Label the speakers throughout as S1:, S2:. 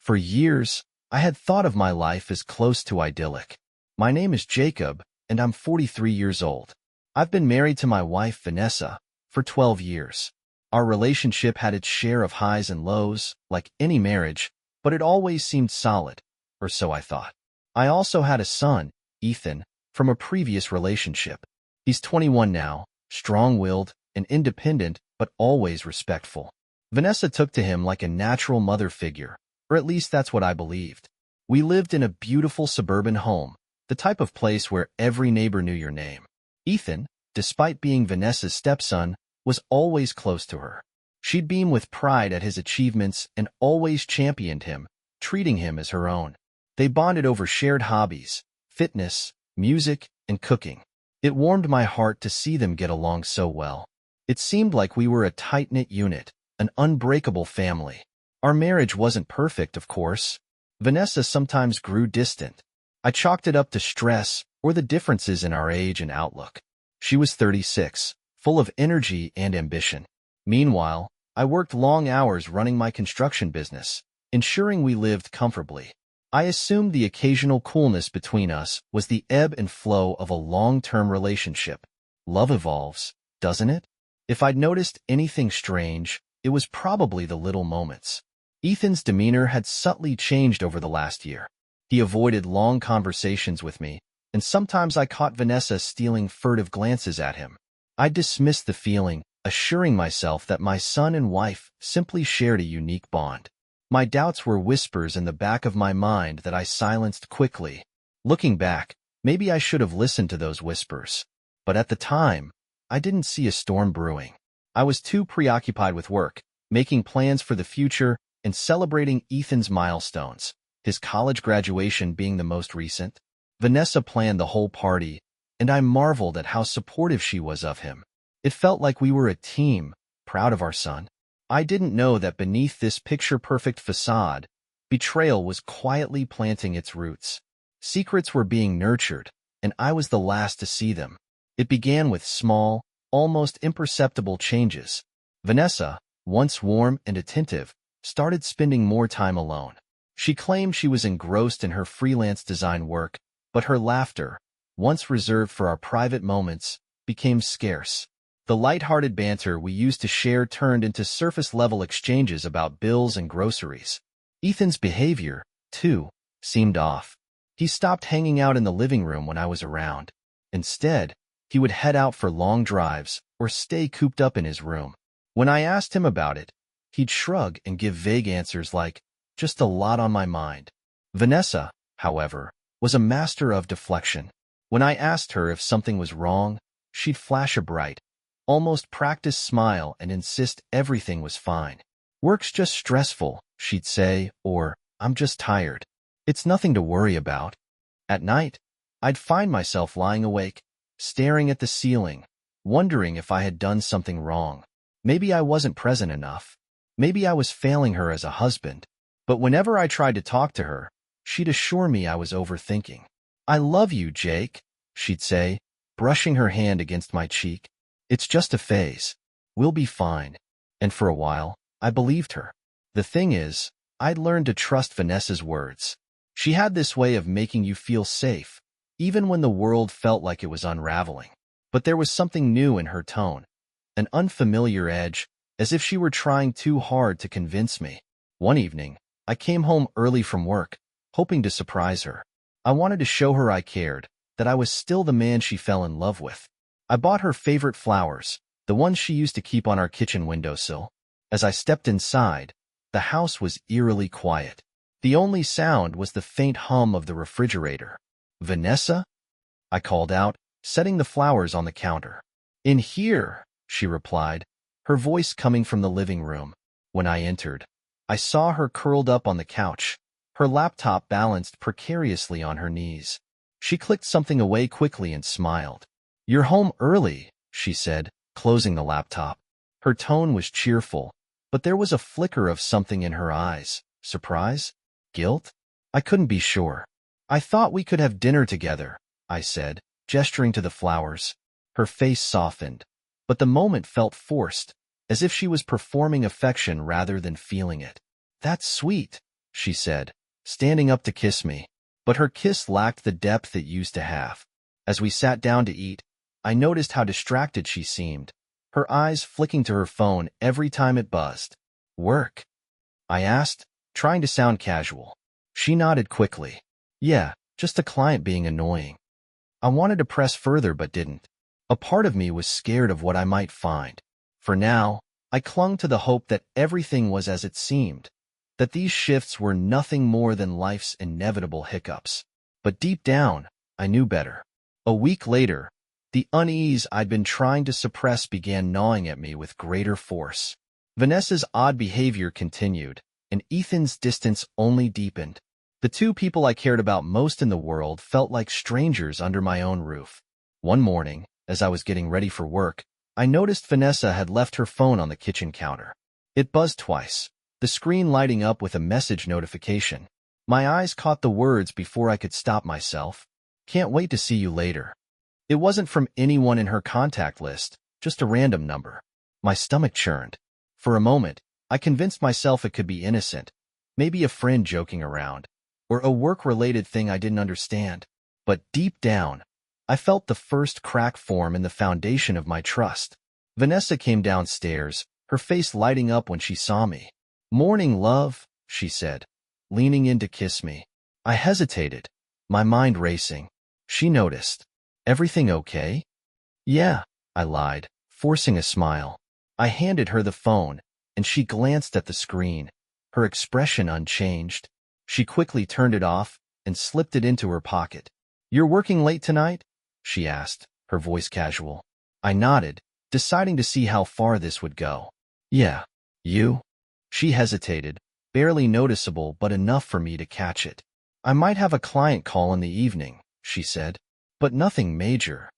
S1: For years, I had thought of my life as close to idyllic. My name is Jacob, and I'm 43 years old. I've been married to my wife, Vanessa, for 12 years. Our relationship had its share of highs and lows, like any marriage, but it always seemed solid, or so I thought. I also had a son, Ethan, from a previous relationship. He's 21 now, strong-willed and independent, but always respectful. Vanessa took to him like a natural mother figure, or at least that's what I believed. We lived in a beautiful suburban home, the type of place where every neighbor knew your name. Ethan, despite being Vanessa's stepson, was always close to her. She'd beam with pride at his achievements and always championed him, treating him as her own. They bonded over shared hobbies, fitness, music, and cooking. It warmed my heart to see them get along so well. It seemed like we were a tight-knit unit, an unbreakable family. Our marriage wasn't perfect, of course. Vanessa sometimes grew distant. I chalked it up to stress or the differences in our age and outlook. She was 36, full of energy and ambition. Meanwhile, I worked long hours running my construction business, ensuring we lived comfortably. I assumed the occasional coolness between us was the ebb and flow of a long-term relationship. Love evolves, doesn't it? If I'd noticed anything strange, it was probably the little moments. Ethan's demeanor had subtly changed over the last year. He avoided long conversations with me, and sometimes I caught Vanessa stealing furtive glances at him. I dismissed the feeling, assuring myself that my son and wife simply shared a unique bond. My doubts were whispers in the back of my mind that I silenced quickly. Looking back, maybe I should have listened to those whispers. But at the time, I didn't see a storm brewing. I was too preoccupied with work, making plans for the future, and celebrating Ethan's milestones, his college graduation being the most recent. Vanessa planned the whole party, and I marveled at how supportive she was of him. It felt like we were a team, proud of our son. I didn't know that beneath this picture-perfect facade, betrayal was quietly planting its roots. Secrets were being nurtured, and I was the last to see them. It began with small, almost imperceptible changes. Vanessa, once warm and attentive, started spending more time alone. She claimed she was engrossed in her freelance design work, but her laughter, once reserved for our private moments, became scarce. The light-hearted banter we used to share turned into surface-level exchanges about bills and groceries. Ethan's behavior, too, seemed off. He stopped hanging out in the living room when I was around. Instead, he would head out for long drives or stay cooped up in his room. When I asked him about it, he'd shrug and give vague answers like, "Just a lot on my mind." Vanessa, however, was a master of deflection. When I asked her if something was wrong, she'd flash a bright, almost practiced smile and insist everything was fine. "Work's just stressful," she'd say, or "I'm just tired. It's nothing to worry about." At night, I'd find myself lying awake, staring at the ceiling, wondering if I had done something wrong. Maybe I wasn't present enough. Maybe I was failing her as a husband. But whenever I tried to talk to her, she'd assure me I was overthinking. "I love you, Jake," she'd say, brushing her hand against my cheek. "It's just a phase. We'll be fine." And for a while, I believed her. The thing is, I'd learned to trust Vanessa's words. She had this way of making you feel safe, even when the world felt like it was unraveling. But there was something new in her tone, an unfamiliar edge, as if she were trying too hard to convince me. One evening, I came home early from work, hoping to surprise her. I wanted to show her I cared, that I was still the man she fell in love with. I bought her favorite flowers, the ones she used to keep on our kitchen windowsill. As I stepped inside, the house was eerily quiet. The only sound was the faint hum of the refrigerator. "Vanessa?" I called out, setting the flowers on the counter. "In here," she replied, her voice coming from the living room. When I entered, I saw her curled up on the couch, her laptop balanced precariously on her knees. She clicked something away quickly and smiled. "You're home early," she said, closing the laptop. Her tone was cheerful, but there was a flicker of something in her eyes. Surprise? Guilt? I couldn't be sure. "I thought we could have dinner together," I said, gesturing to the flowers. Her face softened, but the moment felt forced, as if she was performing affection rather than feeling it. "That's sweet," she said, standing up to kiss me. But her kiss lacked the depth it used to have. As we sat down to eat, I noticed how distracted she seemed, her eyes flicking to her phone every time it buzzed. "Work?" I asked, trying to sound casual. She nodded quickly. "Yeah, just a client being annoying." I wanted to press further but didn't. A part of me was scared of what I might find. For now, I clung to the hope that everything was as it seemed, that these shifts were nothing more than life's inevitable hiccups. But deep down, I knew better. A week later, the unease I'd been trying to suppress began gnawing at me with greater force. Vanessa's odd behavior continued, and Ethan's distance only deepened. The two people I cared about most in the world felt like strangers under my own roof. One morning, as I was getting ready for work, I noticed Vanessa had left her phone on the kitchen counter. It buzzed twice, the screen lighting up with a message notification. My eyes caught the words before I could stop myself. "Can't wait to see you later." It wasn't from anyone in her contact list, just a random number. My stomach churned. For a moment, I convinced myself it could be innocent, maybe a friend joking around, or a work-related thing I didn't understand. But deep down, I felt the first crack form in the foundation of my trust. Vanessa came downstairs, her face lighting up when she saw me. "Morning, love," she said, leaning in to kiss me. I hesitated, my mind racing. She noticed. "Everything okay?" "Yeah," I lied, forcing a smile. I handed her the phone, and she glanced at the screen, her expression unchanged. She quickly turned it off and slipped it into her pocket. "You're working late tonight?" she asked, her voice casual. I nodded, deciding to see how far this would go. "Yeah, you?" She hesitated, barely noticeable but enough for me to catch it. "I might have a client call in the evening," she said, "but nothing major."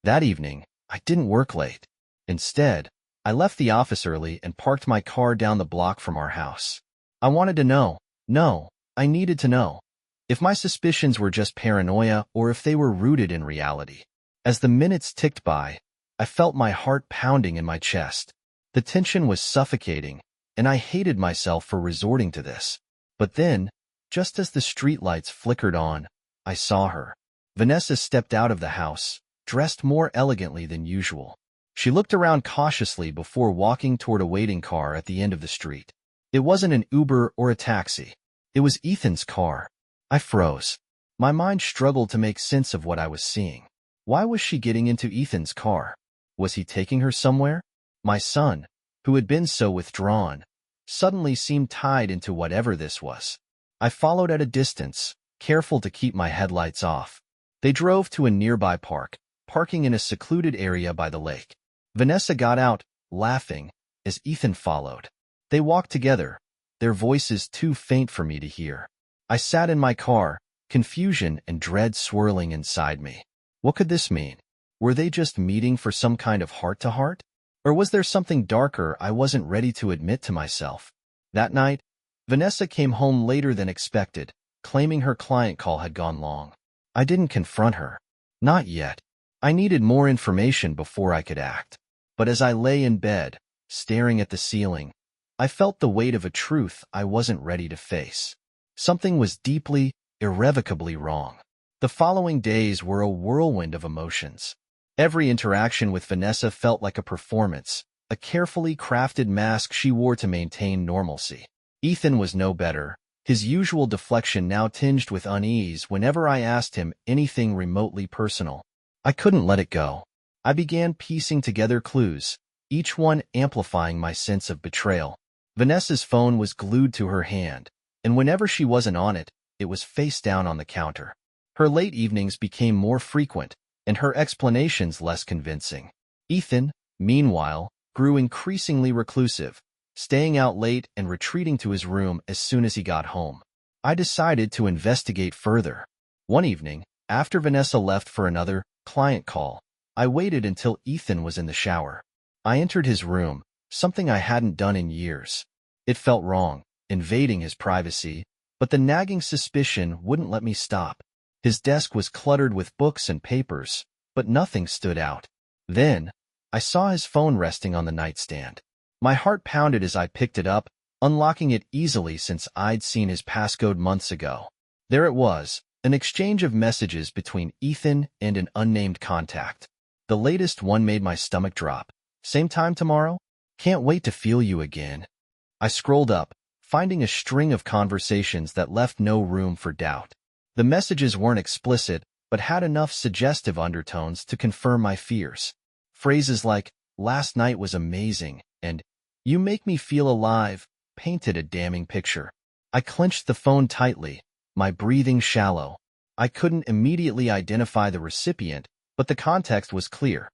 S1: That evening, I didn't work late. Instead, I left the office early and parked my car down the block from our house. I wanted to know. No, I needed to know if my suspicions were just paranoia or if they were rooted in reality. As the minutes ticked by, I felt my heart pounding in my chest. The tension was suffocating, and I hated myself for resorting to this. But then, just as the streetlights flickered on, I saw her. Vanessa stepped out of the house, dressed more elegantly than usual. She looked around cautiously before walking toward a waiting car at the end of the street. It wasn't an Uber or a taxi. It was Ethan's car. I froze. My mind struggled to make sense of what I was seeing. Why was she getting into Ethan's car? Was he taking her somewhere? My son, who had been so withdrawn, suddenly seemed tied into whatever this was. I followed at a distance, careful to keep my headlights off. They drove to a nearby park, parking in a secluded area by the lake. Vanessa got out, laughing, as Ethan followed. They walked together, their voices too faint for me to hear. I sat in my car, confusion and dread swirling inside me. What could this mean? Were they just meeting for some kind of heart-to-heart? Or was there something darker I wasn't ready to admit to myself? That night, Vanessa came home later than expected, claiming her client call had gone long. I didn't confront her. Not yet. I needed more information before I could act. But as I lay in bed, staring at the ceiling, I felt the weight of a truth I wasn't ready to face. Something was deeply, irrevocably wrong. The following days were a whirlwind of emotions. Every interaction with Vanessa felt like a performance, a carefully crafted mask she wore to maintain normalcy. Ethan was no better, his usual deflection now tinged with unease whenever I asked him anything remotely personal. I couldn't let it go. I began piecing together clues, each one amplifying my sense of betrayal. Vanessa's phone was glued to her hand, and whenever she wasn't on it, it was face down on the counter. Her late evenings became more frequent, and her explanations less convincing. Ethan, meanwhile, grew increasingly reclusive, staying out late and retreating to his room as soon as he got home. I decided to investigate further. One evening, after Vanessa left for another client call, I waited until Ethan was in the shower. I entered his room, something I hadn't done in years. It felt wrong, invading his privacy, but the nagging suspicion wouldn't let me stop. His desk was cluttered with books and papers, but nothing stood out. Then, I saw his phone resting on the nightstand. My heart pounded as I picked it up, unlocking it easily since I'd seen his passcode months ago. There it was, an exchange of messages between Ethan and an unnamed contact. The latest one made my stomach drop. Same time tomorrow? Can't wait to feel you again. I scrolled up, finding a string of conversations that left no room for doubt. The messages weren't explicit, but had enough suggestive undertones to confirm my fears. Phrases like, "Last night was amazing," and "You make me feel alive," painted a damning picture. I clenched the phone tightly, my breathing shallow. I couldn't immediately identify the recipient, but the context was clear.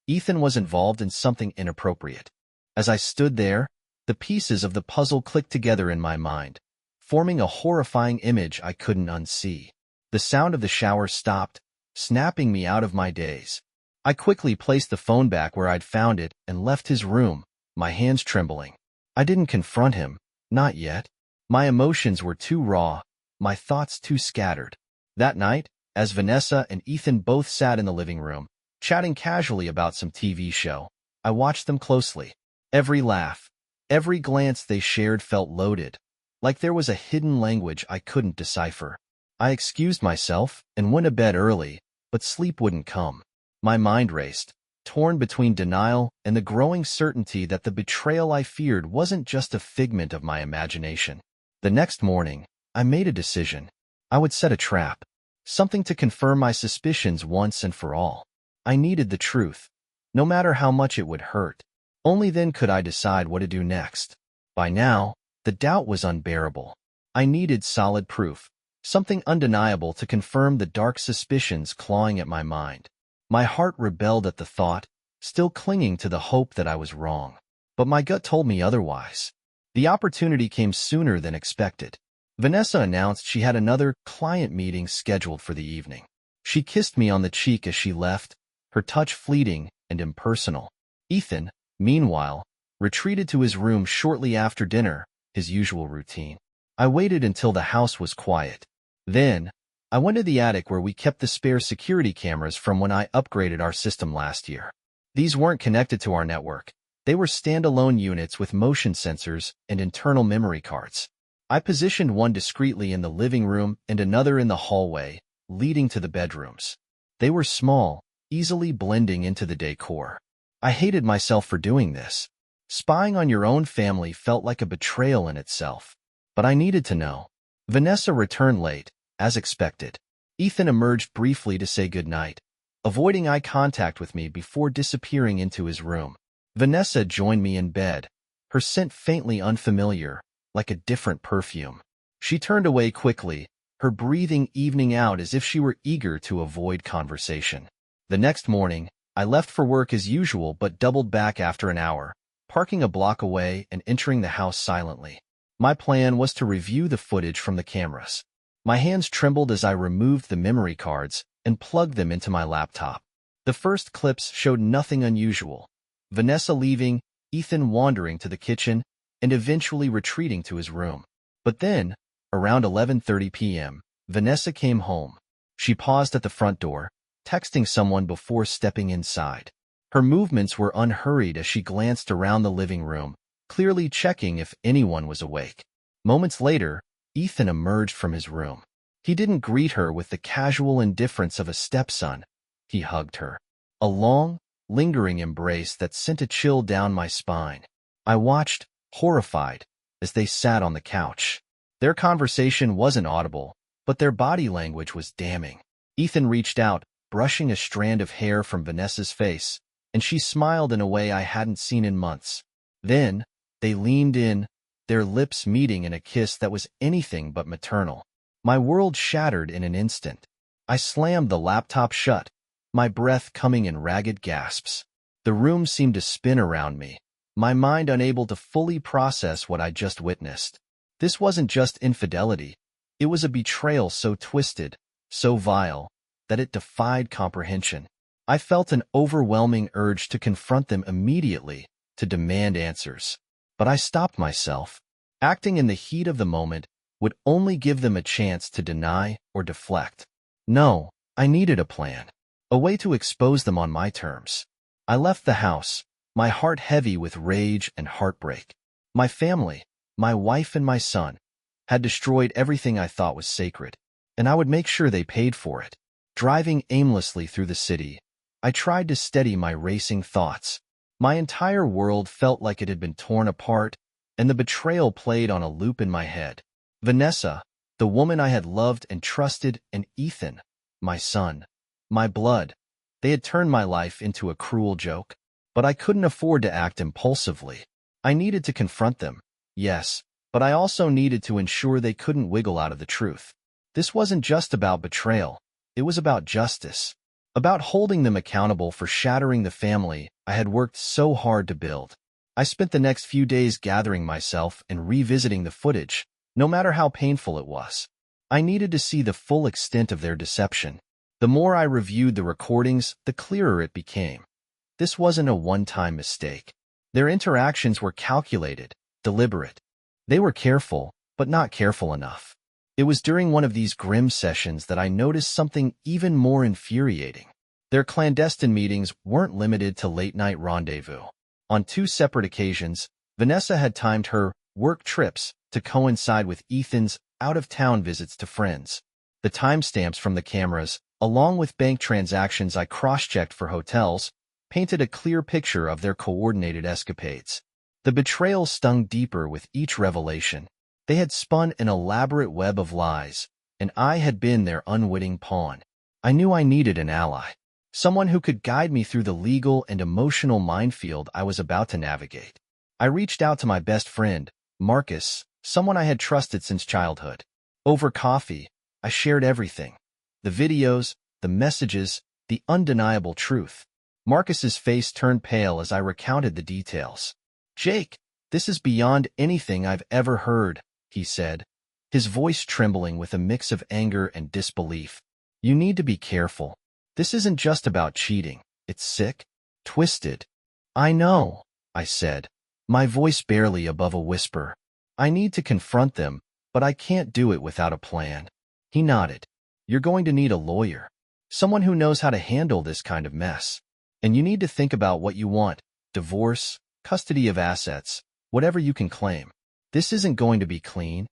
S1: Ethan was involved in something inappropriate. As I stood there, the pieces of the puzzle clicked together in my mind, forming a horrifying image I couldn't unsee. The sound of the shower stopped, snapping me out of my daze. I quickly placed the phone back where I'd found it and left his room, my hands trembling. I didn't confront him, not yet. My emotions were too raw, my thoughts too scattered. That night, as Vanessa and Ethan both sat in the living room, chatting casually about some TV show, I watched them closely. Every laugh, every glance they shared felt loaded, like there was a hidden language I couldn't decipher. I excused myself and went to bed early, but sleep wouldn't come. My mind raced, torn between denial and the growing certainty that the betrayal I feared wasn't just a figment of my imagination. The next morning, I made a decision. I would set a trap, something to confirm my suspicions once and for all. I needed the truth, no matter how much it would hurt. Only then could I decide what to do next. By now, the doubt was unbearable. I needed solid proof, something undeniable to confirm the dark suspicions clawing at my mind. My heart rebelled at the thought, still clinging to the hope that I was wrong. But my gut told me otherwise. The opportunity came sooner than expected. Vanessa announced she had another client meeting scheduled for the evening. She kissed me on the cheek as she left, her touch fleeting and impersonal. Ethan, meanwhile, retreated to his room shortly after dinner, his usual routine. I waited until the house was quiet. Then, I went to the attic where we kept the spare security cameras from when I upgraded our system last year. These weren't connected to our network. They were standalone units with motion sensors and internal memory cards. I positioned one discreetly in the living room and another in the hallway, leading to the bedrooms. They were small, easily blending into the decor. I hated myself for doing this. Spying on your own family felt like a betrayal in itself. But I needed to know. Vanessa returned late, as expected. Ethan emerged briefly to say goodnight, avoiding eye contact with me before disappearing into his room. Vanessa joined me in bed, her scent faintly unfamiliar, like a different perfume. She turned away quickly, her breathing evening out as if she were eager to avoid conversation. The next morning, I left for work as usual but doubled back after an hour, parking a block away and entering the house silently. My plan was to review the footage from the cameras. My hands trembled as I removed the memory cards and plugged them into my laptop. The first clips showed nothing unusual. Vanessa leaving, Ethan wandering to the kitchen, and eventually retreating to his room. But then, around 11:30 p.m., Vanessa came home. She paused at the front door, texting someone before stepping inside. Her movements were unhurried as she glanced around the living room, clearly checking if anyone was awake. Moments later, Ethan emerged from his room. He didn't greet her with the casual indifference of a stepson. He hugged her. A long, lingering embrace that sent a chill down my spine. I watched, horrified, as they sat on the couch. Their conversation wasn't audible, but their body language was damning. Ethan reached out, brushing a strand of hair from Vanessa's face, and she smiled in a way I hadn't seen in months. Then, they leaned in, their lips meeting in a kiss that was anything but maternal. My world shattered in an instant. I slammed the laptop shut, my breath coming in ragged gasps. The room seemed to spin around me, my mind unable to fully process what I just witnessed. This wasn't just infidelity. It was a betrayal so twisted, so vile, that it defied comprehension. I felt an overwhelming urge to confront them immediately, to demand answers. But I stopped myself. Acting in the heat of the moment would only give them a chance to deny or deflect. No, I needed a plan, a way to expose them on my terms. I left the house, my heart heavy with rage and heartbreak. My family, my wife and my son, had destroyed everything I thought was sacred, and I would make sure they paid for it. Driving aimlessly through the city, I tried to steady my racing thoughts. My entire world felt like it had been torn apart, and the betrayal played on a loop in my head. Vanessa, the woman I had loved and trusted, and Ethan, my son, my blood. They had turned my life into a cruel joke. But I couldn't afford to act impulsively. I needed to confront them, yes, but I also needed to ensure they couldn't wiggle out of the truth. This wasn't just about betrayal. It was about justice, about holding them accountable for shattering the family I had worked so hard to build. I spent the next few days gathering myself and revisiting the footage, no matter how painful it was. I needed to see the full extent of their deception. The more I reviewed the recordings, the clearer it became. This wasn't a one-time mistake. Their interactions were calculated, deliberate. They were careful, but not careful enough. It was during one of these grim sessions that I noticed something even more infuriating. Their clandestine meetings weren't limited to late-night rendezvous. On 2 separate occasions, Vanessa had timed her work trips to coincide with Ethan's out-of-town visits to friends. The timestamps from the cameras, along with bank transactions I cross-checked for hotels, painted a clear picture of their coordinated escapades. The betrayal stung deeper with each revelation. They had spun an elaborate web of lies, and I had been their unwitting pawn. I knew I needed an ally, someone who could guide me through the legal and emotional minefield I was about to navigate. I reached out to my best friend, Marcus, someone I had trusted since childhood. Over coffee, I shared everything. The videos, the messages, the undeniable truth. Marcus's face turned pale as I recounted the details. "Jake, this is beyond anything I've ever heard," he said, his voice trembling with a mix of anger and disbelief. "You need to be careful. This isn't just about cheating. It's sick, twisted." "I know," I said, my voice barely above a whisper. "I need to confront them, but I can't do it without a plan." He nodded. "You're going to need a lawyer, someone who knows how to handle this kind of mess. And you need to think about what you want: divorce, custody of assets, whatever you can claim. This isn't going to be clean."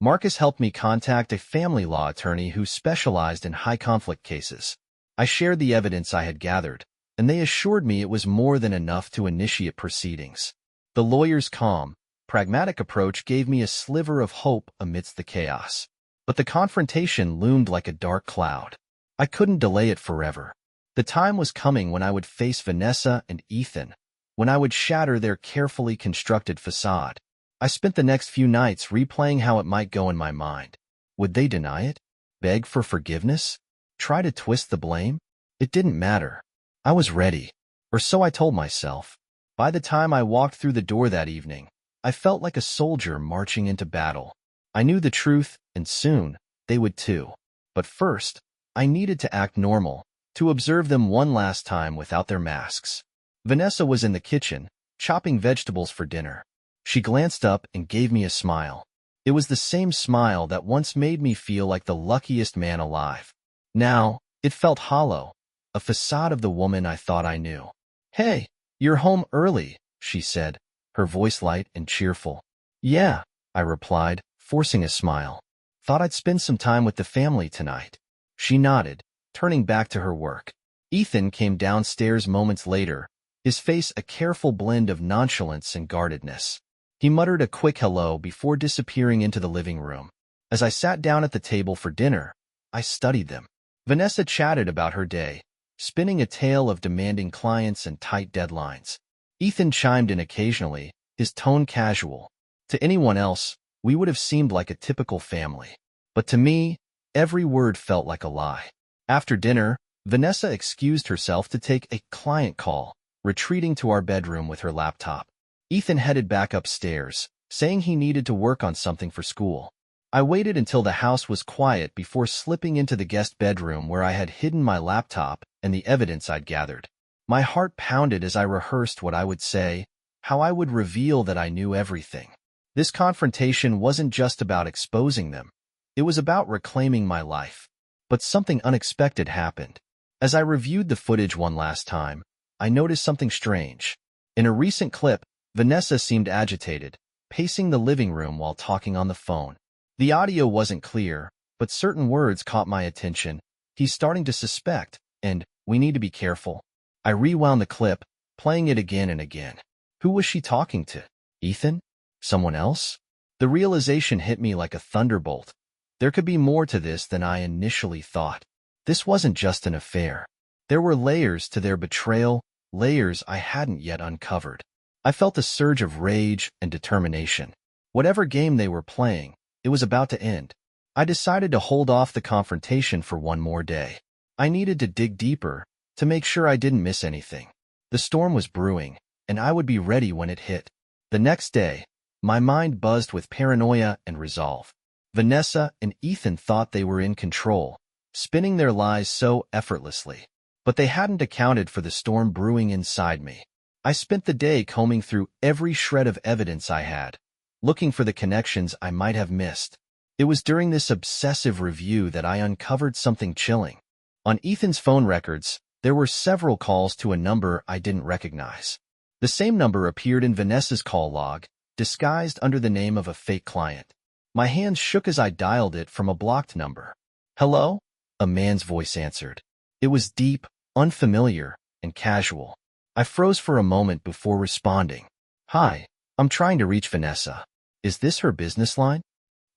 S1: Marcus helped me contact a family law attorney who specialized in high-conflict cases. I shared the evidence I had gathered, and they assured me it was more than enough to initiate proceedings. The lawyer's calm, pragmatic approach gave me a sliver of hope amidst the chaos. But the confrontation loomed like a dark cloud. I couldn't delay it forever. The time was coming when I would face Vanessa and Ethan, when I would shatter their carefully constructed facade. I spent the next few nights replaying how it might go in my mind. Would they deny it? Beg for forgiveness? Try to twist the blame? It didn't matter. I was ready, or so I told myself. By the time I walked through the door that evening, I felt like a soldier marching into battle. I knew the truth, and soon, they would too. But first, I needed to act normal, to observe them one last time without their masks. Vanessa was in the kitchen, chopping vegetables for dinner. She glanced up and gave me a smile. It was the same smile that once made me feel like the luckiest man alive. Now, it felt hollow, a facade of the woman I thought I knew. "Hey, you're home early," she said, her voice light and cheerful. "Yeah," I replied, forcing a smile. "Thought I'd spend some time with the family tonight." She nodded, turning back to her work. Ethan came downstairs moments later, his face a careful blend of nonchalance and guardedness. He muttered a quick hello before disappearing into the living room. As I sat down at the table for dinner, I studied them. Vanessa chatted about her day, spinning a tale of demanding clients and tight deadlines. Ethan chimed in occasionally, his tone casual. To anyone else, we would have seemed like a typical family. But to me, every word felt like a lie. After dinner, Vanessa excused herself to take a client call, retreating to our bedroom with her laptop. Ethan headed back upstairs, saying he needed to work on something for school. I waited until the house was quiet before slipping into the guest bedroom where I had hidden my laptop and the evidence I'd gathered. My heart pounded as I rehearsed what I would say, how I would reveal that I knew everything. This confrontation wasn't just about exposing them. It was about reclaiming my life. But something unexpected happened. As I reviewed the footage one last time, I noticed something strange. In a recent clip, Vanessa seemed agitated, pacing the living room while talking on the phone. The audio wasn't clear, but certain words caught my attention. He's starting to suspect, and we need to be careful. I rewound the clip, playing it again and again. Who was she talking to? Ethan? Someone else? The realization hit me like a thunderbolt. There could be more to this than I initially thought. This wasn't just an affair. There were layers to their betrayal, layers I hadn't yet uncovered. I felt a surge of rage and determination. Whatever game they were playing, it was about to end. I decided to hold off the confrontation for one more day. I needed to dig deeper, to make sure I didn't miss anything. The storm was brewing, and I would be ready when it hit. The next day, my mind buzzed with paranoia and resolve. Vanessa and Ethan thought they were in control, spinning their lies so effortlessly. But they hadn't accounted for the storm brewing inside me. I spent the day combing through every shred of evidence I had, looking for the connections I might have missed. It was during this obsessive review that I uncovered something chilling. On Ethan's phone records, there were several calls to a number I didn't recognize. The same number appeared in Vanessa's call log, disguised under the name of a fake client. My hands shook as I dialed it from a blocked number. "Hello?" A man's voice answered. It was deep, unfamiliar, and casual. I froze for a moment before responding. "Hi, I'm trying to reach Vanessa. Is this her business line?"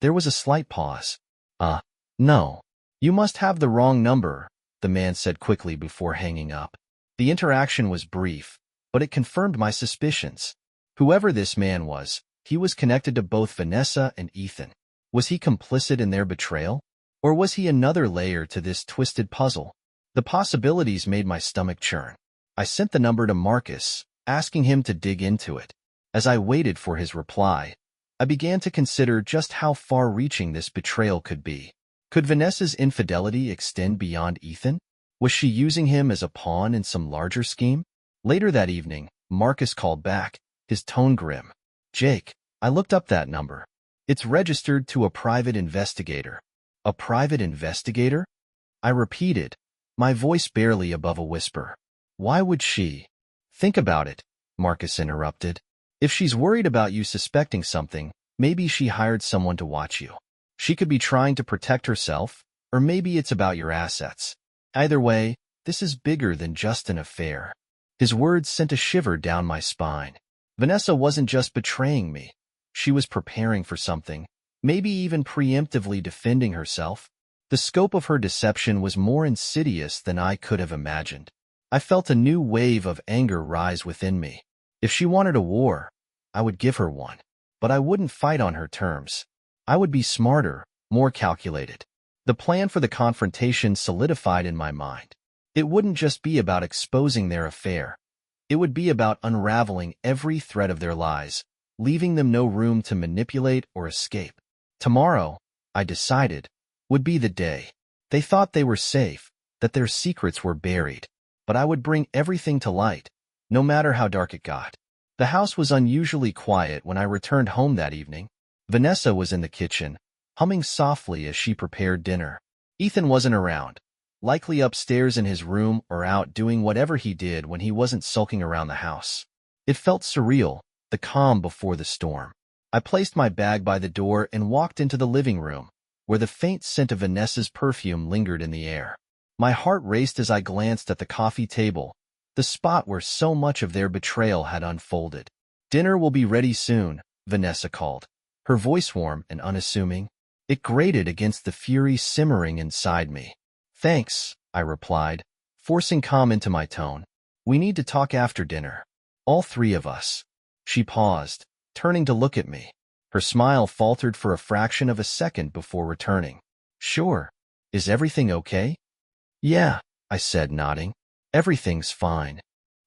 S1: There was a slight pause. No. You must have the wrong number," the man said quickly before hanging up. The interaction was brief, but it confirmed my suspicions. Whoever this man was, he was connected to both Vanessa and Ethan. Was he complicit in their betrayal? Or was he another layer to this twisted puzzle? The possibilities made my stomach churn. I sent the number to Marcus, asking him to dig into it. As I waited for his reply, I began to consider just how far-reaching this betrayal could be. Could Vanessa's infidelity extend beyond Ethan? Was she using him as a pawn in some larger scheme? Later that evening, Marcus called back, his tone grim. "Jake, I looked up that number. It's registered to a private investigator." "A private investigator?" I repeated, my voice barely above a whisper. "Why would she?" "Think about it," Marcus interrupted. "If she's worried about you suspecting something, maybe she hired someone to watch you. She could be trying to protect herself, or maybe it's about your assets. Either way, this is bigger than just an affair." His words sent a shiver down my spine. Vanessa wasn't just betraying me. She was preparing for something, maybe even preemptively defending herself. The scope of her deception was more insidious than I could have imagined. I felt a new wave of anger rise within me. If she wanted a war, I would give her one. But I wouldn't fight on her terms. I would be smarter, more calculated. The plan for the confrontation solidified in my mind. It wouldn't just be about exposing their affair. It would be about unraveling every thread of their lies, leaving them no room to manipulate or escape. Tomorrow, I decided, would be the day. They thought they were safe, that their secrets were buried. But I would bring everything to light, no matter how dark it got. The house was unusually quiet when I returned home that evening. Vanessa was in the kitchen, humming softly as she prepared dinner. Ethan wasn't around, likely upstairs in his room or out doing whatever he did when he wasn't sulking around the house. It felt surreal, the calm before the storm. I placed my bag by the door and walked into the living room, where the faint scent of Vanessa's perfume lingered in the air. My heart raced as I glanced at the coffee table, the spot where so much of their betrayal had unfolded. "Dinner will be ready soon," Vanessa called, her voice warm and unassuming. It grated against the fury simmering inside me. "Thanks," I replied, forcing calm into my tone. "We need to talk after dinner. All three of us." She paused, turning to look at me. Her smile faltered for a fraction of a second before returning. "Sure. Is everything okay?" "Yeah," I said, nodding. "Everything's fine."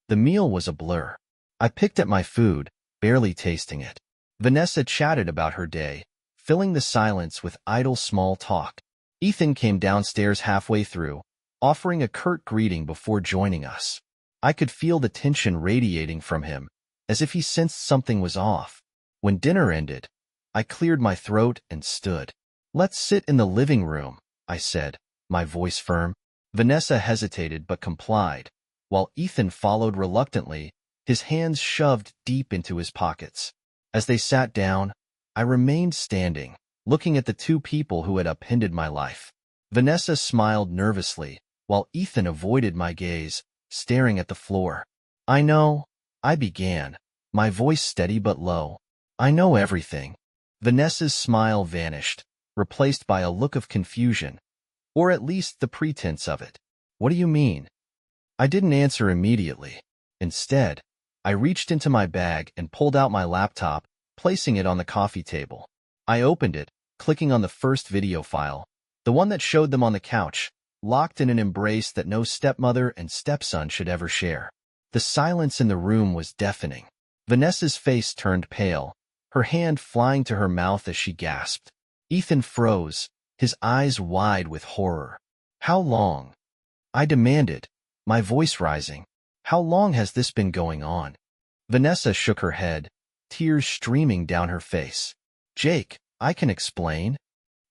S1: The meal was a blur. I picked at my food, barely tasting it. Vanessa chatted about her day, filling the silence with idle small talk. Ethan came downstairs halfway through, offering a curt greeting before joining us. I could feel the tension radiating from him, as if he sensed something was off. When dinner ended, I cleared my throat and stood. "Let's sit in the living room," I said, my voice firm. Vanessa hesitated but complied, while Ethan followed reluctantly, his hands shoved deep into his pockets. As they sat down, I remained standing, looking at the two people who had upended my life. Vanessa smiled nervously, while Ethan avoided my gaze, staring at the floor. I know, I began, my voice steady but low. I know everything. Vanessa's smile vanished, replaced by a look of confusion, or at least the pretense of it. What do you mean? I didn't answer immediately. Instead, I reached into my bag and pulled out my laptop, placing it on the coffee table. I opened it, clicking on the first video file, the one that showed them on the couch, locked in an embrace that no stepmother and stepson should ever share. The silence in the room was deafening. Vanessa's face turned pale, her hand flying to her mouth as she gasped. Ethan froze, his eyes wide with horror. How long? I demanded, my voice rising. How long has this been going on? Vanessa shook her head, tears streaming down her face. Jake, I can explain.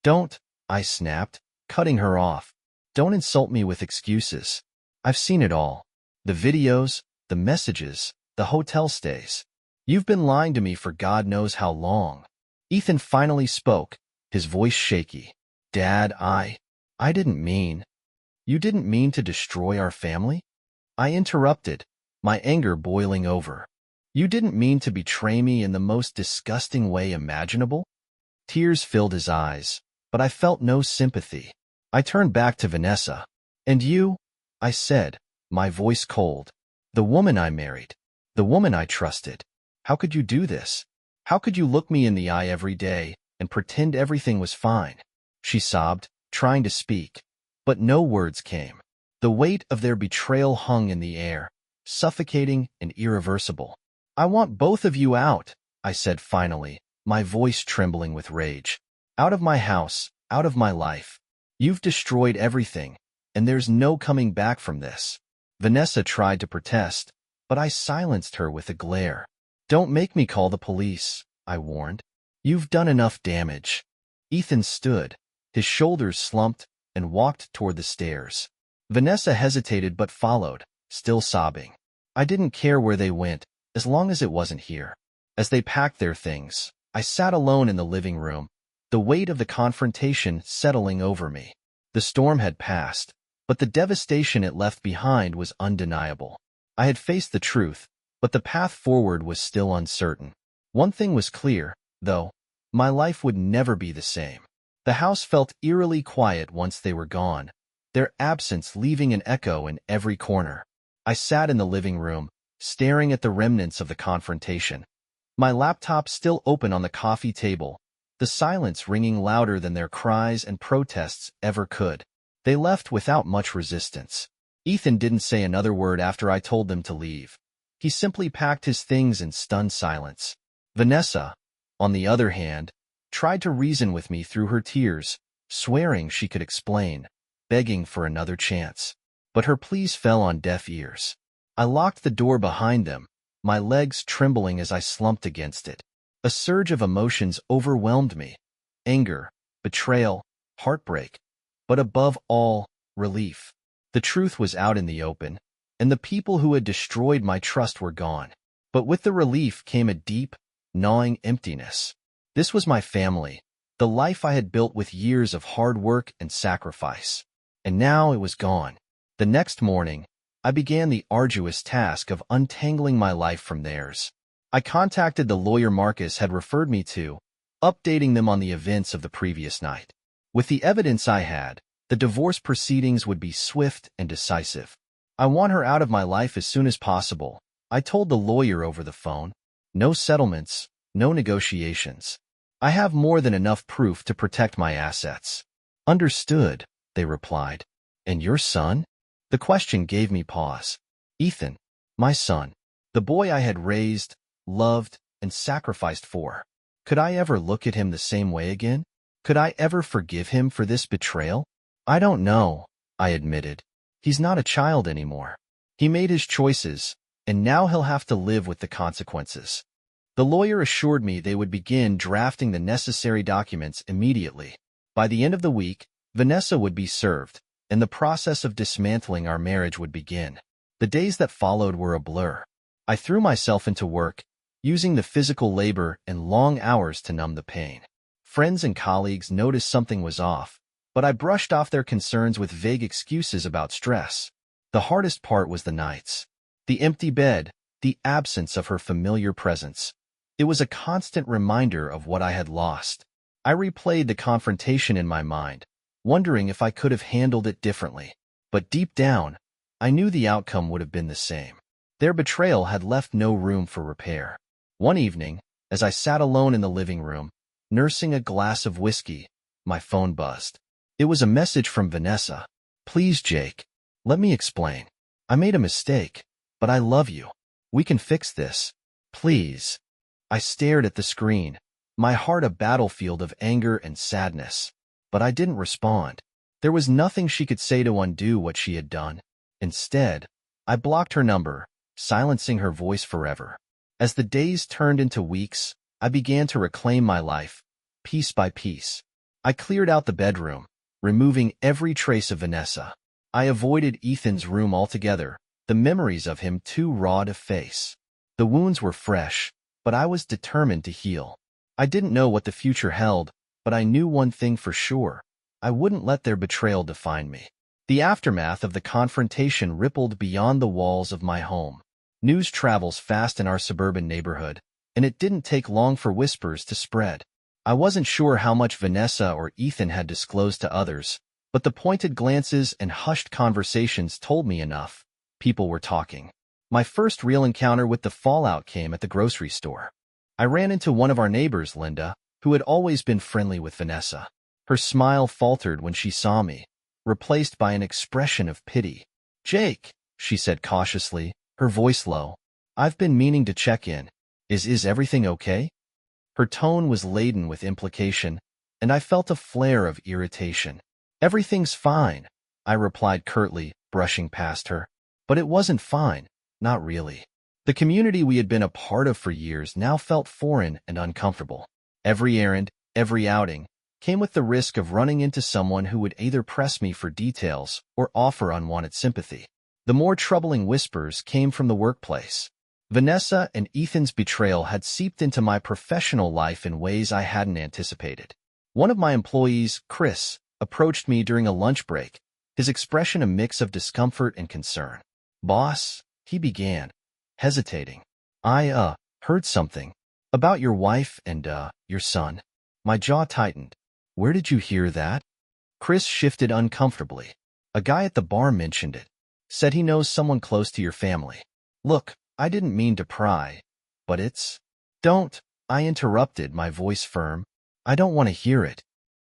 S1: Don't, I snapped, cutting her off. Don't insult me with excuses. I've seen it all. The videos, the messages, the hotel stays. You've been lying to me for God knows how long. Ethan finally spoke, his voice shaky. Dad, I didn't mean. You didn't mean to destroy our family? I interrupted, my anger boiling over. You didn't mean to betray me in the most disgusting way imaginable? Tears filled his eyes, but I felt no sympathy. I turned back to Vanessa. And you? I said, my voice cold. The woman I married. The woman I trusted. How could you do this? How could you look me in the eye every day and pretend everything was fine? She sobbed, trying to speak, but no words came. The weight of their betrayal hung in the air, suffocating and irreversible. I want both of you out, I said finally, my voice trembling with rage. Out of my house, out of my life. You've destroyed everything, and there's no coming back from this. Vanessa tried to protest, but I silenced her with a glare. Don't make me call the police, I warned. You've done enough damage. Ethan stood, his shoulders slumped, and walked toward the stairs. Vanessa hesitated but followed, still sobbing. I didn't care where they went, as long as it wasn't here. As they packed their things, I sat alone in the living room, the weight of the confrontation settling over me. The storm had passed, but the devastation it left behind was undeniable. I had faced the truth, but the path forward was still uncertain. One thing was clear, though, my life would never be the same. The house felt eerily quiet once they were gone, their absence leaving an echo in every corner. I sat in the living room, staring at the remnants of the confrontation. My laptop still open on the coffee table, the silence ringing louder than their cries and protests ever could. They left without much resistance. Ethan didn't say another word after I told them to leave. He simply packed his things in stunned silence. Vanessa, on the other hand, tried to reason with me through her tears, swearing she could explain, begging for another chance. But her pleas fell on deaf ears. I locked the door behind them, my legs trembling as I slumped against it. A surge of emotions overwhelmed me. Anger, betrayal, heartbreak, but above all, relief. The truth was out in the open, and the people who had destroyed my trust were gone. But with the relief came a deep, gnawing emptiness. This was my family, the life I had built with years of hard work and sacrifice. And now it was gone. The next morning, I began the arduous task of untangling my life from theirs. I contacted the lawyer Marcus had referred me to, updating them on the events of the previous night. With the evidence I had, the divorce proceedings would be swift and decisive. I want her out of my life as soon as possible, I told the lawyer over the phone. No settlements, no negotiations. I have more than enough proof to protect my assets. Understood, they replied. And your son? The question gave me pause. Ethan, my son, the boy I had raised, loved, and sacrificed for. Could I ever look at him the same way again? Could I ever forgive him for this betrayal? I don't know, I admitted. He's not a child anymore. He made his choices, and now he'll have to live with the consequences. The lawyer assured me they would begin drafting the necessary documents immediately. By the end of the week, Vanessa would be served, and the process of dismantling our marriage would begin. The days that followed were a blur. I threw myself into work, using the physical labor and long hours to numb the pain. Friends and colleagues noticed something was off, but I brushed off their concerns with vague excuses about stress. The hardest part was the nights. The empty bed, the absence of her familiar presence. It was a constant reminder of what I had lost. I replayed the confrontation in my mind, wondering if I could have handled it differently. But deep down, I knew the outcome would have been the same. Their betrayal had left no room for repair. One evening, as I sat alone in the living room, nursing a glass of whiskey, my phone buzzed. It was a message from Vanessa. "Please, Jake, let me explain. I made a mistake, but I love you. We can fix this. Please." I stared at the screen, my heart a battlefield of anger and sadness. But I didn't respond. There was nothing she could say to undo what she had done. Instead, I blocked her number, silencing her voice forever. As the days turned into weeks, I began to reclaim my life, piece by piece. I cleared out the bedroom, removing every trace of Vanessa. I avoided Ethan's room altogether, the memories of him too raw to face. The wounds were fresh, but I was determined to heal. I didn't know what the future held, but I knew one thing for sure. I wouldn't let their betrayal define me. The aftermath of the confrontation rippled beyond the walls of my home. News travels fast in our suburban neighborhood, and it didn't take long for whispers to spread. I wasn't sure how much Vanessa or Ethan had disclosed to others, but the pointed glances and hushed conversations told me enough. People were talking. My first real encounter with the fallout came at the grocery store. I ran into one of our neighbors, Linda, who had always been friendly with Vanessa. Her smile faltered when she saw me, replaced by an expression of pity. "Jake," she said cautiously, her voice low, "I've been meaning to check in. Is everything okay?" Her tone was laden with implication, and I felt a flare of irritation. "Everything's fine," I replied curtly, brushing past her. But it wasn't fine, not really. The community we had been a part of for years now felt foreign and uncomfortable. Every errand, every outing, came with the risk of running into someone who would either press me for details or offer unwanted sympathy. The more troubling whispers came from the workplace. Vanessa and Ethan's betrayal had seeped into my professional life in ways I hadn't anticipated. One of my employees, Chris, approached me during a lunch break, his expression a mix of discomfort and concern. "Boss," he began, hesitating. I heard something. About your wife and, your son." My jaw tightened. "Where did you hear that?" Chris shifted uncomfortably. "A guy at the bar mentioned it. Said he knows someone close to your family." "Look, I didn't mean to pry, but it's—" "Don't," I interrupted, my voice firm. "I don't want to hear it."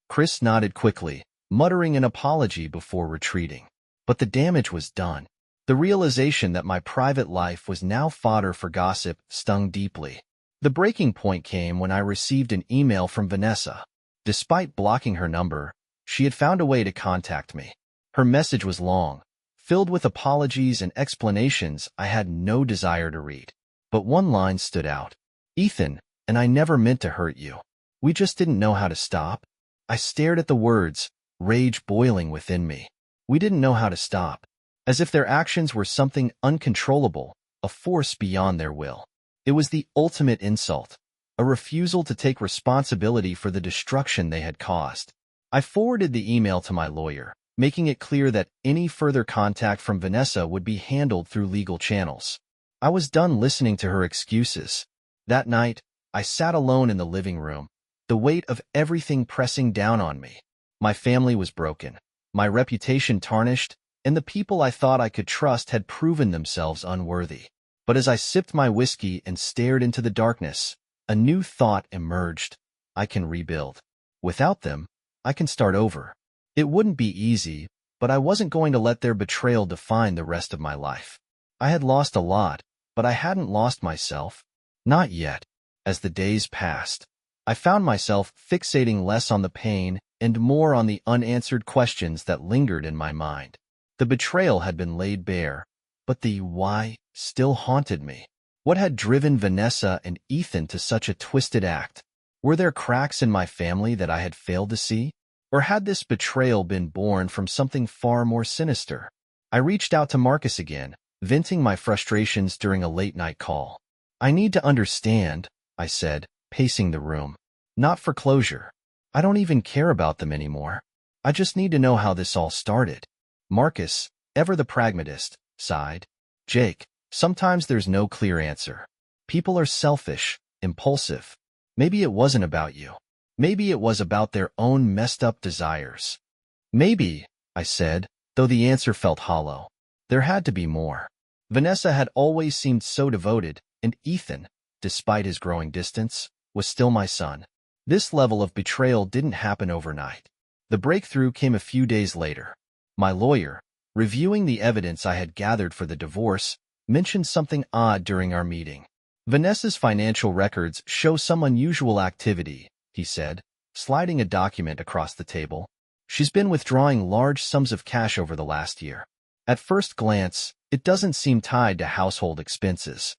S1: Chris nodded quickly, muttering an apology before retreating. But the damage was done. The realization that my private life was now fodder for gossip stung deeply. The breaking point came when I received an email from Vanessa. Despite blocking her number, she had found a way to contact me. Her message was long, filled with apologies and explanations I had no desire to read. But one line stood out. "Ethan and I never meant to hurt you. We just didn't know how to stop." I stared at the words, rage boiling within me. We didn't know how to stop. As if their actions were something uncontrollable, a force beyond their will. It was the ultimate insult, a refusal to take responsibility for the destruction they had caused. I forwarded the email to my lawyer, making it clear that any further contact from Vanessa would be handled through legal channels. I was done listening to her excuses. That night, I sat alone in the living room, the weight of everything pressing down on me. My family was broken, my reputation tarnished, and the people I thought I could trust had proven themselves unworthy. But as I sipped my whiskey and stared into the darkness, a new thought emerged. I can rebuild. Without them, I can start over. It wouldn't be easy, but I wasn't going to let their betrayal define the rest of my life. I had lost a lot, but I hadn't lost myself. Not yet. As the days passed, I found myself fixating less on the pain and more on the unanswered questions that lingered in my mind. The betrayal had been laid bare, but the why still haunted me. What had driven Vanessa and Ethan to such a twisted act? Were there cracks in my family that I had failed to see? Or had this betrayal been born from something far more sinister? I reached out to Marcus again, venting my frustrations during a late-night call. I need to understand, I said, pacing the room. Not for closure. I don't even care about them anymore. I just need to know how this all started. Marcus, ever the pragmatist, sighed. Jake, sometimes there's no clear answer. People are selfish, impulsive. Maybe it wasn't about you. Maybe it was about their own messed-up desires. Maybe, I said, though the answer felt hollow. There had to be more. Vanessa had always seemed so devoted, and Ethan, despite his growing distance, was still my son. This level of betrayal didn't happen overnight. The breakthrough came a few days later. My lawyer, reviewing the evidence I had gathered for the divorce, mentioned something odd during our meeting. Vanessa's financial records show some unusual activity, he said, sliding a document across the table. She's been withdrawing large sums of cash over the last year. At first glance, it doesn't seem tied to household expenses.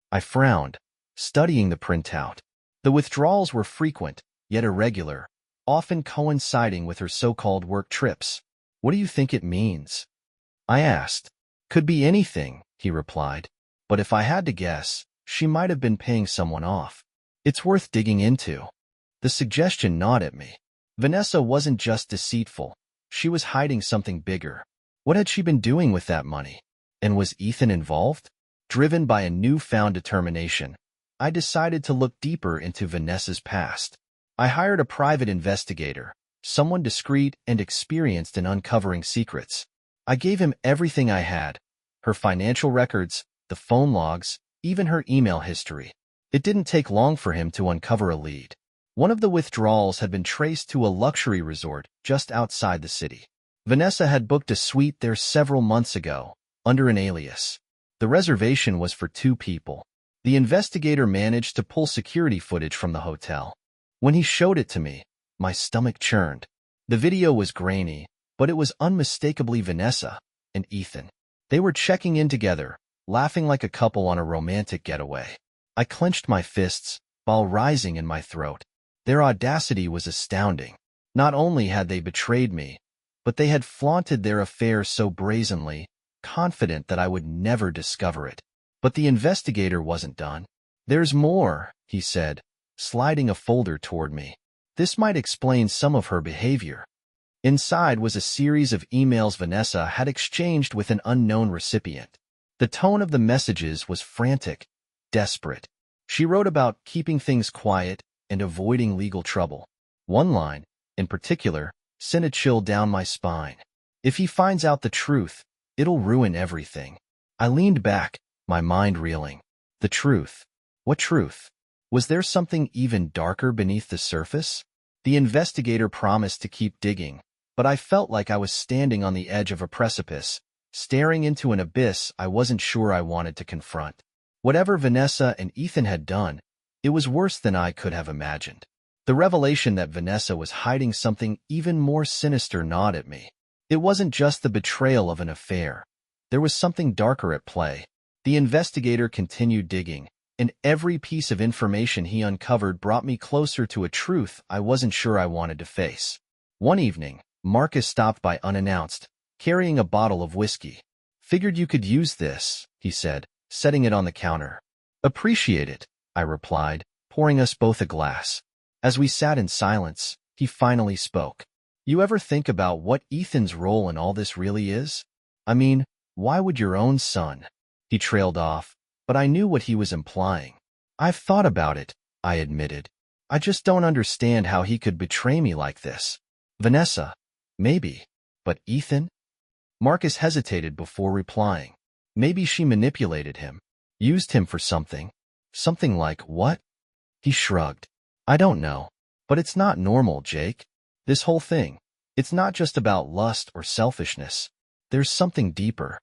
S1: I frowned, studying the printout. The withdrawals were frequent, yet irregular, often coinciding with her so-called work trips. What do you think it means? I asked. Could be anything, he replied. But if I had to guess, she might have been paying someone off. It's worth digging into. The suggestion gnawed at me. Vanessa wasn't just deceitful. She was hiding something bigger. What had she been doing with that money? And was Ethan involved? Driven by a newfound determination, I decided to look deeper into Vanessa's past. I hired a private investigator, someone discreet and experienced in uncovering secrets. I gave him everything I had, her financial records, the phone logs, even her email history. It didn't take long for him to uncover a lead. One of the withdrawals had been traced to a luxury resort just outside the city. Vanessa had booked a suite there several months ago, under an alias. The reservation was for 2 people. The investigator managed to pull security footage from the hotel. When he showed it to me, my stomach churned. The video was grainy, but it was unmistakably Vanessa and Ethan. They were checking in together, laughing like a couple on a romantic getaway. I clenched my fists, ball rising in my throat. Their audacity was astounding. Not only had they betrayed me, but they had flaunted their affair so brazenly, confident that I would never discover it. But the investigator wasn't done. There's more, he said, sliding a folder toward me. This might explain some of her behavior. Inside was a series of emails Vanessa had exchanged with an unknown recipient. The tone of the messages was frantic, desperate. She wrote about keeping things quiet and avoiding legal trouble. One line, in particular, sent a chill down my spine. If he finds out the truth, it'll ruin everything. I leaned back, my mind reeling. The truth. What truth? Was there something even darker beneath the surface? The investigator promised to keep digging, but I felt like I was standing on the edge of a precipice, staring into an abyss I wasn't sure I wanted to confront. Whatever Vanessa and Ethan had done, it was worse than I could have imagined. The revelation that Vanessa was hiding something even more sinister gnawed at me. It wasn't just the betrayal of an affair. There was something darker at play. The investigator continued digging, and every piece of information he uncovered brought me closer to a truth I wasn't sure I wanted to face. One evening, Marcus stopped by unannounced, carrying a bottle of whiskey. Figured you could use this, he said, setting it on the counter. Appreciate it, I replied, pouring us both a glass. As we sat in silence, he finally spoke. You ever think about what Ethan's role in all this really is? I mean, why would your own son? He trailed off, but I knew what he was implying. I've thought about it, I admitted. I just don't understand how he could betray me like this. Vanessa, maybe. But Ethan? Marcus hesitated before replying. Maybe she manipulated him, used him for something. Something like what? He shrugged. I don't know. But it's not normal, Jake. This whole thing, it's not just about lust or selfishness. There's something deeper.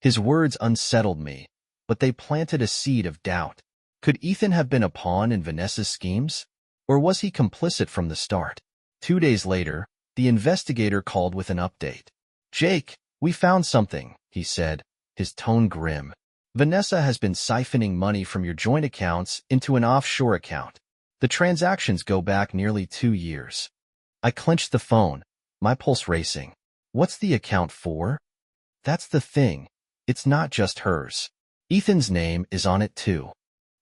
S1: His words unsettled me, but they planted a seed of doubt. Could Ethan have been a pawn in Vanessa's schemes? Or was he complicit from the start? 2 days later, the investigator called with an update. Jake, we found something, he said, his tone grim. Vanessa has been siphoning money from your joint accounts into an offshore account. The transactions go back nearly 2 years. I clenched the phone, my pulse racing. What's the account for? That's the thing. It's not just hers. Ethan's name is on it too.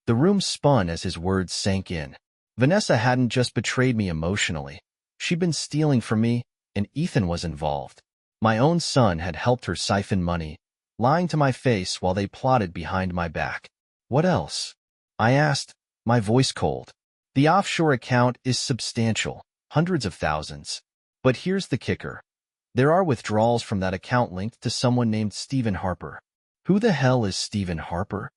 S1: The room spun as his words sank in. Vanessa hadn't just betrayed me emotionally. She'd been stealing from me, and Ethan was involved. My own son had helped her siphon money, lying to my face while they plotted behind my back. What else? I asked, my voice cold. The offshore account is substantial, hundreds of thousands. But here's the kicker. There are withdrawals from that account linked to someone named Stephen Harper. Who the hell is Stephen Harper?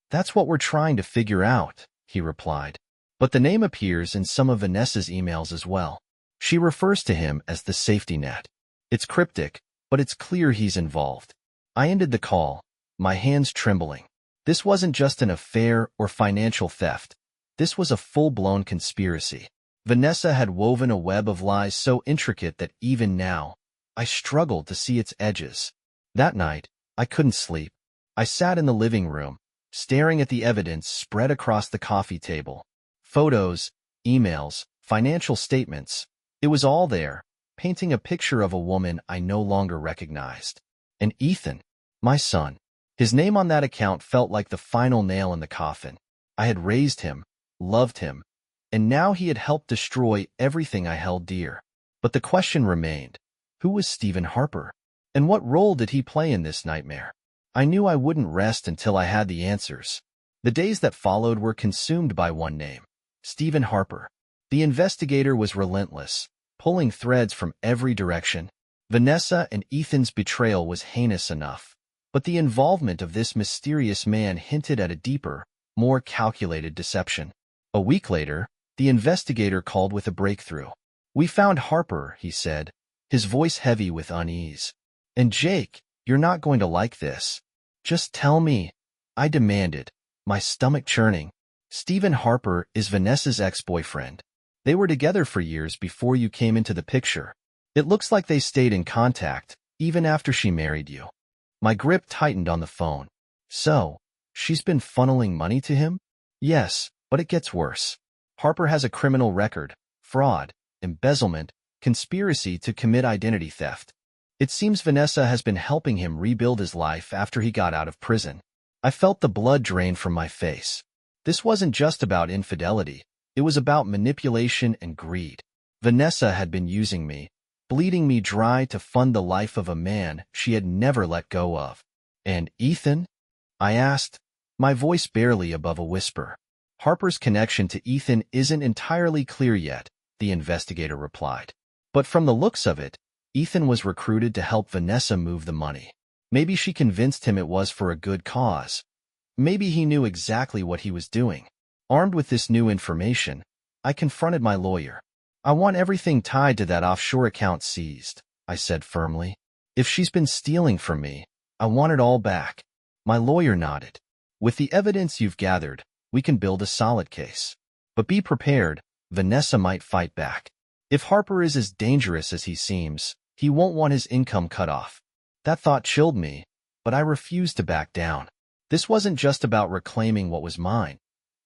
S1: That's what we're trying to figure out, he replied. But the name appears in some of Vanessa's emails as well. She refers to him as the safety net. It's cryptic, but it's clear he's involved. I ended the call, my hands trembling. This wasn't just an affair or financial theft. This was a full-blown conspiracy. Vanessa had woven a web of lies so intricate that even now, I struggled to see its edges. That night, I couldn't sleep. I sat in the living room, staring at the evidence spread across the coffee table. Photos, emails, financial statements. It was all there, painting a picture of a woman I no longer recognized. And Ethan, my son. His name on that account felt like the final nail in the coffin. I had raised him, loved him, and now he had helped destroy everything I held dear. But the question remained, who was Stephen Harper? And what role did he play in this nightmare? I knew I wouldn't rest until I had the answers. The days that followed were consumed by one name, Stephen Harper. The investigator was relentless, pulling threads from every direction. Vanessa and Ethan's betrayal was heinous enough, but the involvement of this mysterious man hinted at a deeper, more calculated deception. A week later, the investigator called with a breakthrough. "We found Harper," he said, his voice heavy with unease. "And Jake, you're not going to like this. Just tell me," I demanded, my stomach churning. "Stephen Harper is Vanessa's ex-boyfriend. They were together for years before you came into the picture. It looks like they stayed in contact, even after she married you." My grip tightened on the phone. "So, she's been funneling money to him?" "Yes, but it gets worse. Harper has a criminal record, fraud, embezzlement, conspiracy to commit identity theft. It seems Vanessa has been helping him rebuild his life after he got out of prison." I felt the blood drain from my face. This wasn't just about infidelity. It was about manipulation and greed. Vanessa had been using me, bleeding me dry to fund the life of a man she had never let go of. "And Ethan?" I asked, my voice barely above a whisper. "Harper's connection to Ethan isn't entirely clear yet," the investigator replied. "But from the looks of it, Ethan was recruited to help Vanessa move the money. Maybe she convinced him it was for a good cause. Maybe he knew exactly what he was doing." Armed with this new information, I confronted my lawyer. "I want everything tied to that offshore account seized," I said firmly. "If she's been stealing from me, I want it all back." My lawyer nodded. "With the evidence you've gathered, we can build a solid case. But be prepared, Vanessa might fight back. If Harper is as dangerous as he seems, he won't want his income cut off." That thought chilled me, but I refused to back down. This wasn't just about reclaiming what was mine.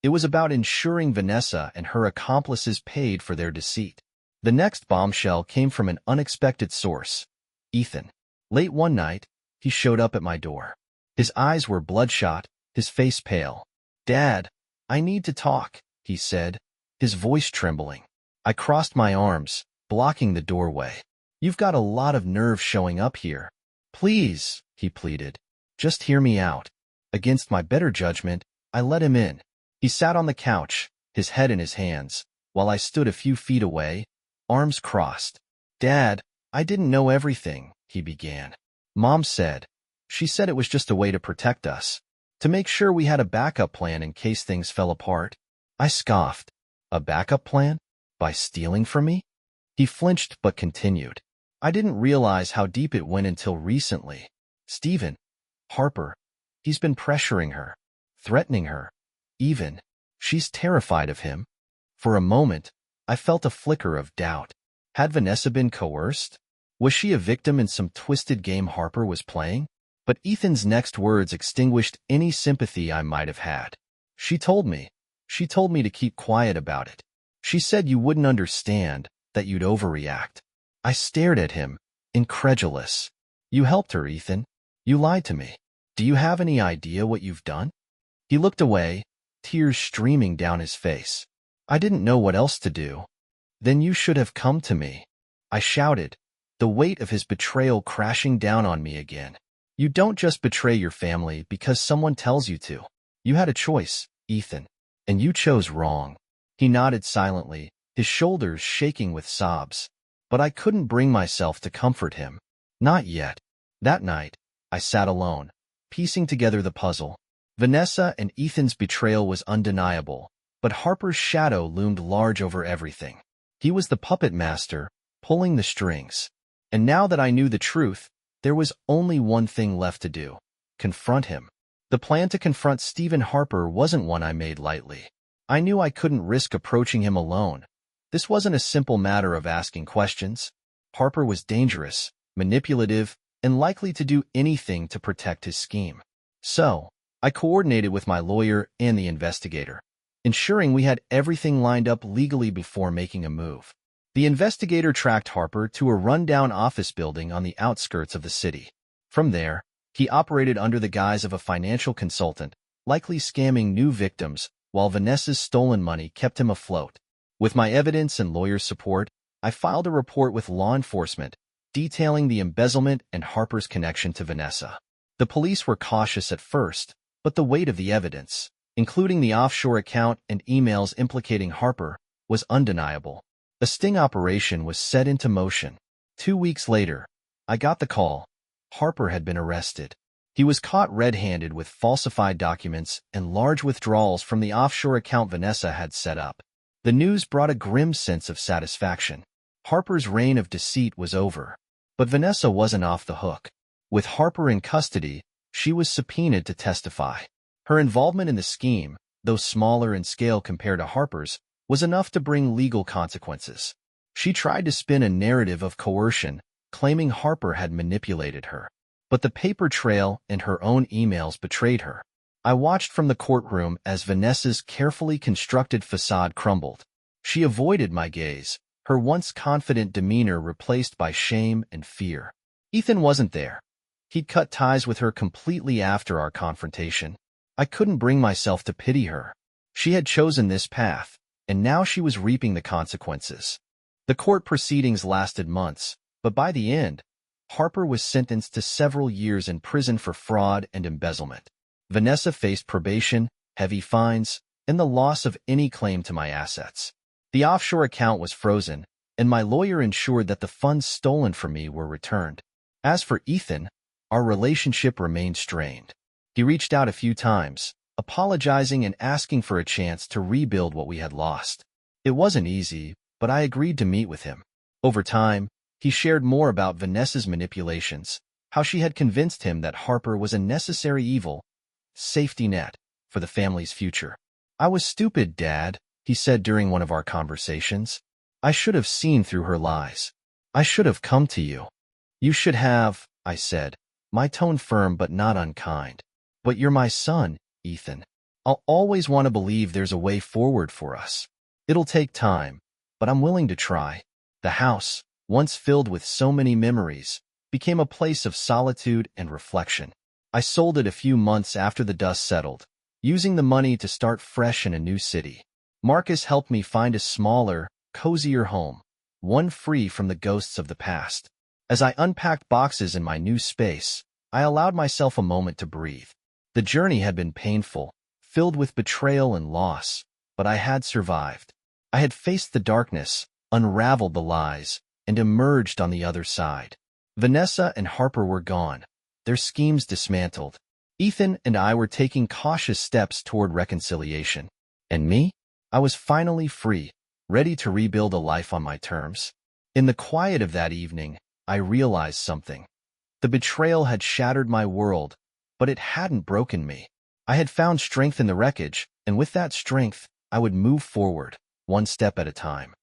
S1: It was about ensuring Vanessa and her accomplices paid for their deceit. The next bombshell came from an unexpected source, Ethan. Late one night, he showed up at my door. His eyes were bloodshot, his face pale. "Dad, I need to talk," he said, his voice trembling. I crossed my arms, blocking the doorway. "You've got a lot of nerve showing up here. Please," he pleaded, "just hear me out." Against my better judgment, I let him in. He sat on the couch, his head in his hands, while I stood a few feet away, arms crossed. "Dad, I didn't know everything," he began. "Mom said. She said it was just a way to protect us, to make sure we had a backup plan in case things fell apart." I scoffed. "A backup plan? By stealing from me?" He flinched but continued. "I didn't realize how deep it went until recently. Stephen Harper, he's been pressuring her, threatening her, even. She's terrified of him." For a moment, I felt a flicker of doubt. Had Vanessa been coerced? Was she a victim in some twisted game Harper was playing? But Ethan's next words extinguished any sympathy I might have had. She told me to keep quiet about it. She said you wouldn't understand, that you'd overreact." I stared at him, incredulous. "You helped her, Ethan. You lied to me. Do you have any idea what you've done?" He looked away, tears streaming down his face. I didn't know what else to do. "Then you should have come to me," I shouted, the weight of his betrayal crashing down on me again. "You don't just betray your family because someone tells you to. You had a choice, Ethan, and you chose wrong." He nodded silently, his shoulders shaking with sobs. But I couldn't bring myself to comfort him. Not yet. That night, I sat alone, piecing together the puzzle. Vanessa and Ethan's betrayal was undeniable, but Harper's shadow loomed large over everything. He was the puppet master, pulling the strings. And now that I knew the truth, there was only one thing left to do: confront him. The plan to confront Stephen Harper wasn't one I made lightly. I knew I couldn't risk approaching him alone. This wasn't a simple matter of asking questions. Harper was dangerous, manipulative, and likely to do anything to protect his scheme. So, I coordinated with my lawyer and the investigator, ensuring we had everything lined up legally before making a move. The investigator tracked Harper to a rundown office building on the outskirts of the city. From there, he operated under the guise of a financial consultant, likely scamming new victims, while Vanessa's stolen money kept him afloat. With my evidence and lawyer's support, I filed a report with law enforcement, detailing the embezzlement and Harper's connection to Vanessa. The police were cautious at first, but the weight of the evidence, including the offshore account and emails implicating Harper, was undeniable. A sting operation was set into motion. 2 weeks later, I got the call. Harper had been arrested. He was caught red-handed with falsified documents and large withdrawals from the offshore account Vanessa had set up. The news brought a grim sense of satisfaction. Harper's reign of deceit was over. But Vanessa wasn't off the hook. With Harper in custody, she was subpoenaed to testify. Her involvement in the scheme, though smaller in scale compared to Harper's, was enough to bring legal consequences. She tried to spin a narrative of coercion, claiming Harper had manipulated her. But the paper trail and her own emails betrayed her. I watched from the courtroom as Vanessa's carefully constructed facade crumbled. She avoided my gaze, her once confident demeanor replaced by shame and fear. Ethan wasn't there. He'd cut ties with her completely after our confrontation. I couldn't bring myself to pity her. She had chosen this path, and now she was reaping the consequences. The court proceedings lasted months, but by the end, Harper was sentenced to several years in prison for fraud and embezzlement. Vanessa faced probation, heavy fines, and the loss of any claim to my assets. The offshore account was frozen, and my lawyer ensured that the funds stolen from me were returned. As for Ethan, our relationship remained strained. He reached out a few times, apologizing and asking for a chance to rebuild what we had lost. It wasn't easy, but I agreed to meet with him. Over time, he shared more about Vanessa's manipulations, how she had convinced him that Harper was a necessary evil, safety net, for the family's future. "I was stupid, Dad," he said during one of our conversations. "I should have seen through her lies. I should have come to you." "You should have," I said, my tone firm but not unkind. "But you're my son, Ethan. I'll always want to believe there's a way forward for us. It'll take time, but I'm willing to try." The house, once filled with so many memories, became a place of solitude and reflection. I sold it a few months after the dust settled, using the money to start fresh in a new city. Marcus helped me find a smaller, cozier home, one free from the ghosts of the past. As I unpacked boxes in my new space, I allowed myself a moment to breathe. The journey had been painful, filled with betrayal and loss, but I had survived. I had faced the darkness, unraveled the lies, and emerged on the other side. Vanessa and Harper were gone, their schemes dismantled. Ethan and I were taking cautious steps toward reconciliation. And me? I was finally free, ready to rebuild a life on my terms. In the quiet of that evening, I realized something. The betrayal had shattered my world, but it hadn't broken me. I had found strength in the wreckage, and with that strength, I would move forward, one step at a time.